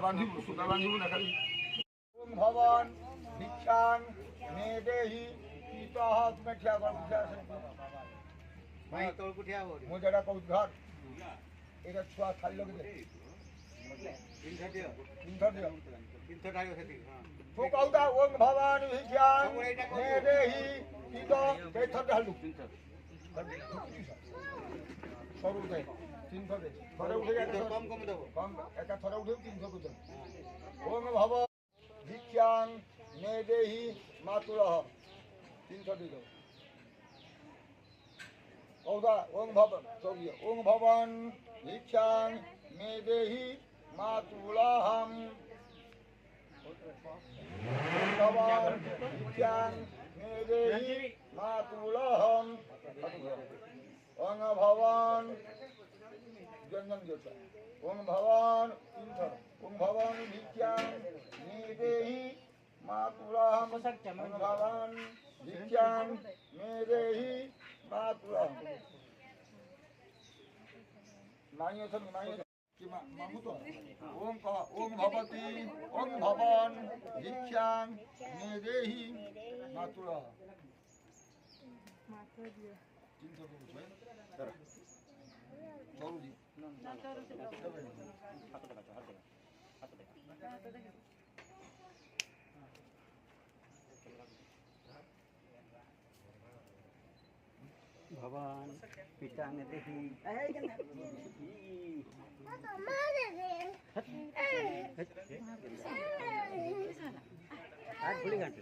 ओम भवन भिक्षां मे देहि पितः तुम्हें ठिया कर बुझा से मैं तोड़ कुठिया हो मुझे डा को घर एक छुआ खाली लोग दे तीन दियो तीन दियो टाइम सेती हां तो कहता ओम भवन भिक्षां मे देहि पितः ते थक हलु सब उठे 300 दे थोड़े उठे जाते कम कम देबो कम एका थोड़े उठे 300 को दे ओम भवन भिक्षां मे देहि मातुलः 300 दे दो कहता ओम भवन भिक्षां मे देहि मातुलहं भवन भिक्षां मे देहि मातुलहं ओम भवन व्यंजन जोता ओम भवन ओम भवन भिक्षां मे देहि मातुलहं ओम भवन भिक्षां मे देहि मातुलहं नहीं तो कि मामू तो ओम का ओम भवती ओम भवन भिक्षां मे देहि मातुलहं 300 को पूछे चलो जी भगवान पिता ने देखी आज भूली घंटे